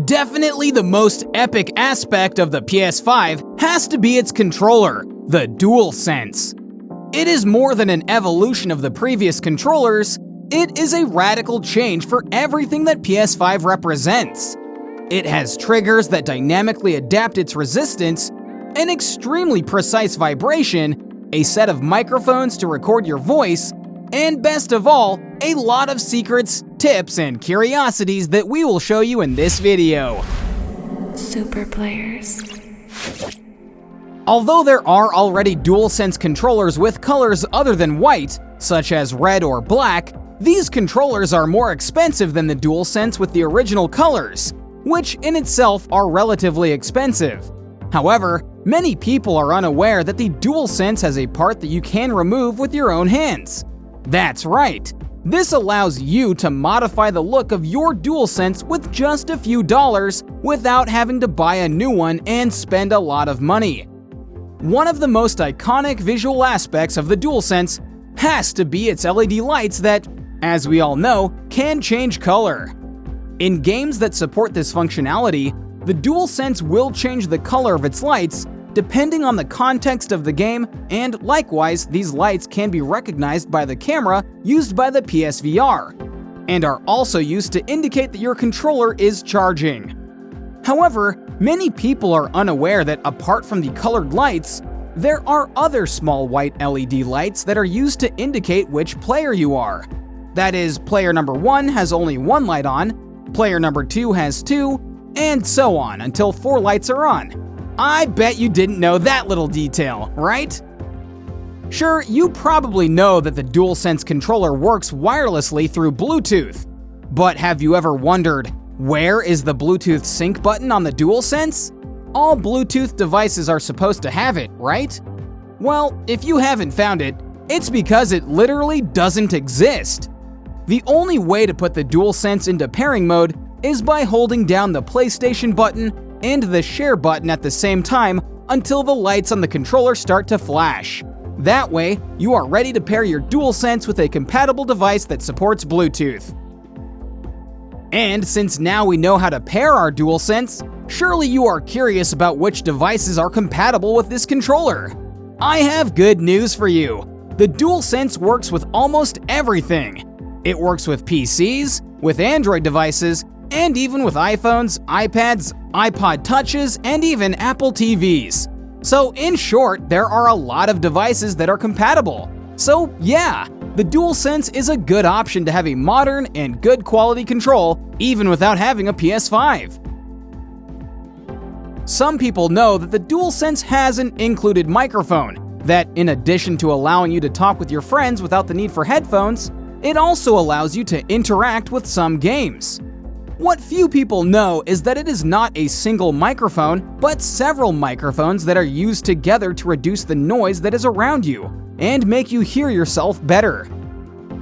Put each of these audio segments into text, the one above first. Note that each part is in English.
Definitely the most epic aspect of the PS5 has to be its controller, the Dualsense. It is more than an evolution of the previous controllers, it is a radical change for everything that PS5 represents. It has triggers that dynamically adapt its resistance, an extremely precise vibration, a set of microphones to record your voice, and best of all, a lot of secrets, tips, and curiosities that we will show you in this video. Super players. Although there are already DualSense controllers with colors other than white, such as red or black, these controllers are more expensive than the DualSense with the original colors, which in itself are relatively expensive. However, many people are unaware that the DualSense has a part that you can remove with your own hands. That's right, this allows you to modify the look of your DualSense with just a few dollars without having to buy a new one and spend a lot of money. One of the most iconic visual aspects of the DualSense has to be its LED lights that, as we all know, can change color. In games that support this functionality, the DualSense will change the color of its lights depending on the context of the game, and likewise, these lights can be recognized by the camera used by the PSVR, and are also used to indicate that your controller is charging. However, many people are unaware that apart from the colored lights, there are other small white LED lights that are used to indicate which player you are. That is, player number 1 has only 1 light on, player number 2 has 2, and so on until 4 lights are on. I bet you didn't know that little detail, right? Sure, you probably know that the DualSense controller works wirelessly through Bluetooth, but have you ever wondered, where is the Bluetooth sync button on the DualSense? All Bluetooth devices are supposed to have it, right? Well, if you haven't found it, it's because it literally doesn't exist. The only way to put the DualSense into pairing mode is by holding down the PlayStation button and the share button at the same time until the lights on the controller start to flash. That way, you are ready to pair your DualSense with a compatible device that supports Bluetooth. And since now we know how to pair our DualSense, surely you are curious about which devices are compatible with this controller. I have good news for you. The DualSense works with almost everything. It works with PCs, with Android devices, and even with iPhones, iPads, iPod Touches, and even Apple TVs. So in short, there are a lot of devices that are compatible. So yeah, the DualSense is a good option to have a modern and good quality control, even without having a PS5. Some people know that the DualSense has an included microphone that, in addition to allowing you to talk with your friends without the need for headphones, it also allows you to interact with some games. What few people know is that it is not a single microphone, but several microphones that are used together to reduce the noise that is around you and make you hear yourself better.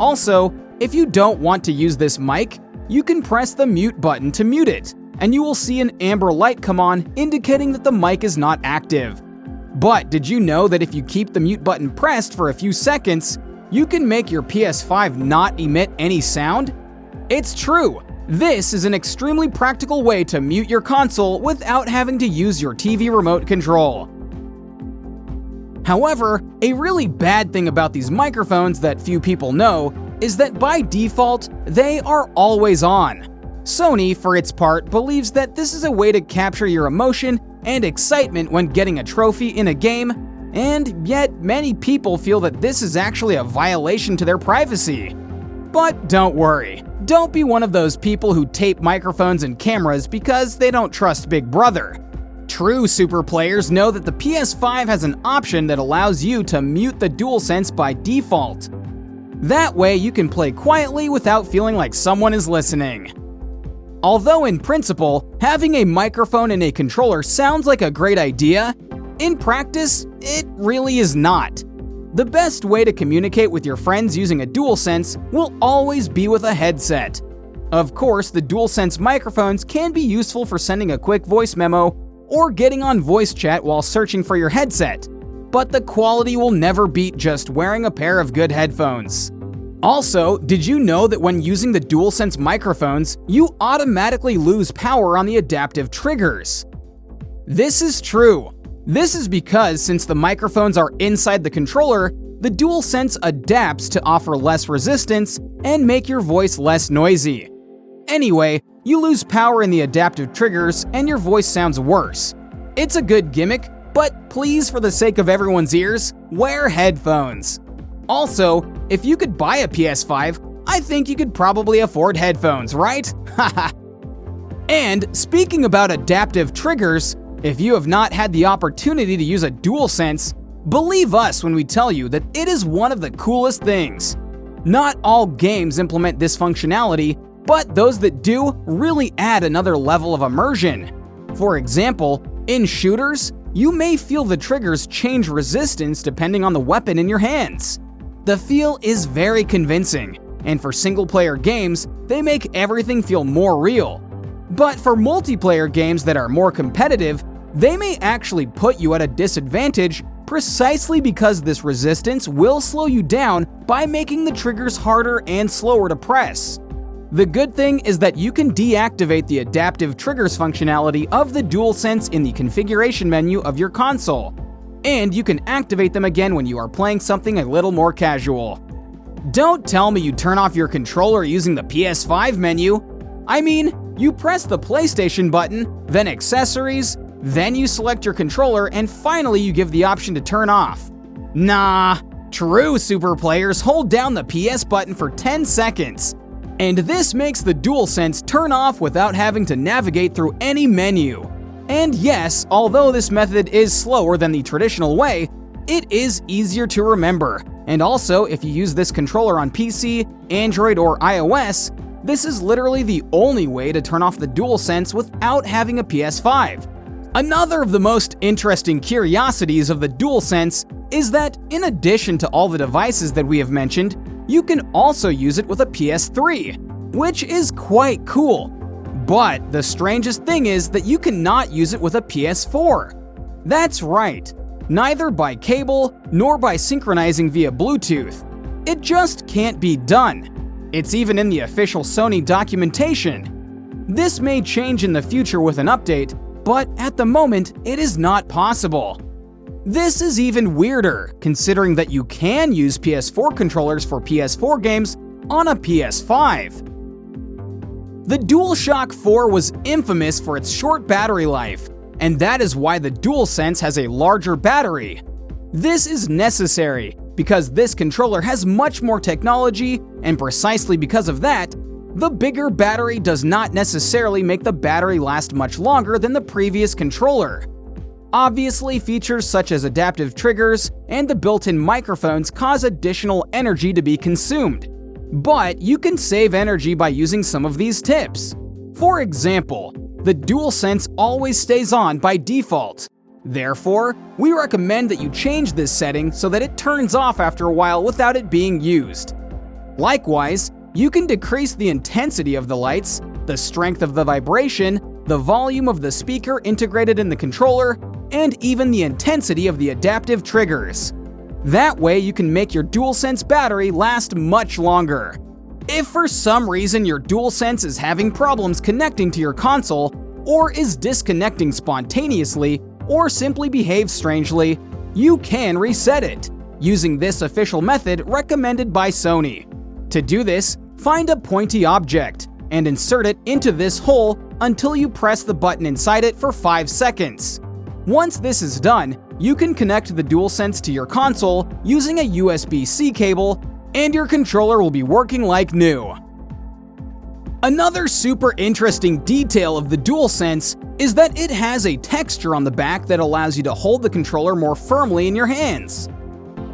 Also, if you don't want to use this mic, you can press the mute button to mute it, and you will see an amber light come on indicating that the mic is not active. But did you know that if you keep the mute button pressed for a few seconds, you can make your PS5 not emit any sound? It's true! This is an extremely practical way to mute your console without having to use your TV remote control. However, a really bad thing about these microphones that few people know is that by default, they are always on. Sony, for its part, believes that this is a way to capture your emotion and excitement when getting a trophy in a game, and yet many people feel that this is actually a violation to their privacy. But don't worry. Don't be one of those people who tape microphones and cameras because they don't trust Big Brother. True super players know that the PS5 has an option that allows you to mute the DualSense by default. That way you can play quietly without feeling like someone is listening. Although in principle, having a microphone and a controller sounds like a great idea, in practice, it really is not. The best way to communicate with your friends using a DualSense will always be with a headset. Of course, the DualSense microphones can be useful for sending a quick voice memo or getting on voice chat while searching for your headset, but the quality will never beat just wearing a pair of good headphones. Also, did you know that when using the Dualsense microphones, you automatically lose power on the adaptive triggers? This is true. This is because since the microphones are inside the controller, the Dualsense adapts to offer less resistance and make your voice less noisy. Anyway, you lose power in the adaptive triggers and your voice sounds worse. It's a good gimmick, but please, for the sake of everyone's ears, wear headphones. Also, if you could buy a PS5, I think you could probably afford headphones, right? Haha. And speaking about adaptive triggers, if you have not had the opportunity to use a Dualsense, believe us when we tell you that it is one of the coolest things. Not all games implement this functionality, but those that do really add another level of immersion. For example, in shooters, you may feel the triggers change resistance depending on the weapon in your hands. The feel is very convincing, and for single-player games, they make everything feel more real. But for multiplayer games that are more competitive, they may actually put you at a disadvantage precisely because this resistance will slow you down by making the triggers harder and slower to press. The good thing is that you can deactivate the adaptive triggers functionality of the Dualsense in the configuration menu of your console, and you can activate them again when you are playing something a little more casual. Don't tell me you turn off your controller using the PS5 menu. I mean, you press the PlayStation button, then Accessories, then you select your controller, and finally you give the option to turn off. Nah, true super players hold down the PS button for 10 seconds. And this makes the Dualsense turn off without having to navigate through any menu. And yes, although this method is slower than the traditional way, it is easier to remember. And also, if you use this controller on PC, Android, or iOS, this is literally the only way to turn off the Dualsense without having a PS5. Another of the most interesting curiosities of the Dualsense is that, in addition to all the devices that we have mentioned, you can also use it with a PS3, which is quite cool. But the strangest thing is that you cannot use it with a PS4. That's right, neither by cable nor by synchronizing via Bluetooth. It just can't be done. It's even in the official Sony documentation. This may change in the future with an update, but at the moment, it is not possible. This is even weirder, considering that you can use PS4 controllers for PS4 games on a PS5. The DualShock 4 was infamous for its short battery life, and that is why the Dualsense has a larger battery. This is necessary because this controller has much more technology, and precisely because of that, the bigger battery does not necessarily make the battery last much longer than the previous controller. Obviously, features such as adaptive triggers and the built-in microphones cause additional energy to be consumed. But you can save energy by using some of these tips. For example, the Dualsense always stays on by default. Therefore, we recommend that you change this setting so that it turns off after a while without it being used. Likewise, you can decrease the intensity of the lights, the strength of the vibration, the volume of the speaker integrated in the controller, and even the intensity of the adaptive triggers. That way you can make your Dualsense battery last much longer. If for some reason your Dualsense is having problems connecting to your console, or is disconnecting spontaneously, or simply behaves strangely, you can reset it, using this official method recommended by Sony. To do this, find a pointy object, and insert it into this hole until you press the button inside it for 5 seconds. Once this is done, you can connect the Dualsense to your console using a USB-C cable, and your controller will be working like new. Another super interesting detail of the Dualsense is that it has a texture on the back that allows you to hold the controller more firmly in your hands.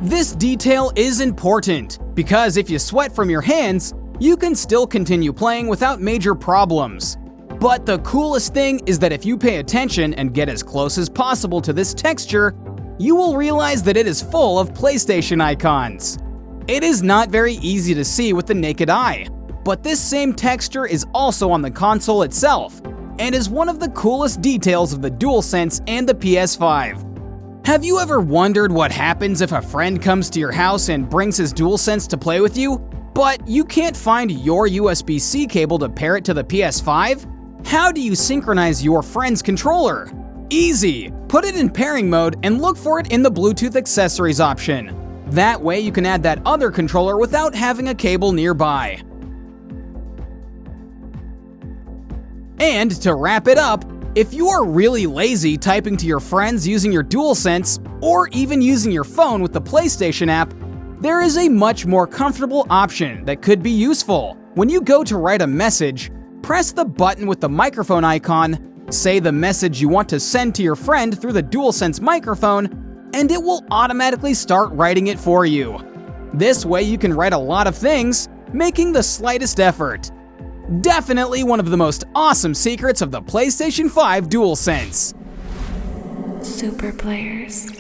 This detail is important because if you sweat from your hands, you can still continue playing without major problems. But the coolest thing is that if you pay attention and get as close as possible to this texture, you will realize that it is full of PlayStation icons. It is not very easy to see with the naked eye, but this same texture is also on the console itself, and is one of the coolest details of the Dualsense and the PS5. Have you ever wondered what happens if a friend comes to your house and brings his Dualsense to play with you? But you can't find your USB-C cable to pair it to the PS5? How do you synchronize your friend's controller? Easy! Put it in pairing mode and look for it in the Bluetooth accessories option. That way you can add that other controller without having a cable nearby. And to wrap it up, if you are really lazy typing to your friends using your Dualsense, or even using your phone with the PlayStation app, there is a much more comfortable option that could be useful. When you go to write a message, press the button with the microphone icon, say the message you want to send to your friend through the Dualsense microphone, and it will automatically start writing it for you. This way you can write a lot of things, making the slightest effort. Definitely one of the most awesome secrets of the PlayStation 5 Dualsense. Super players.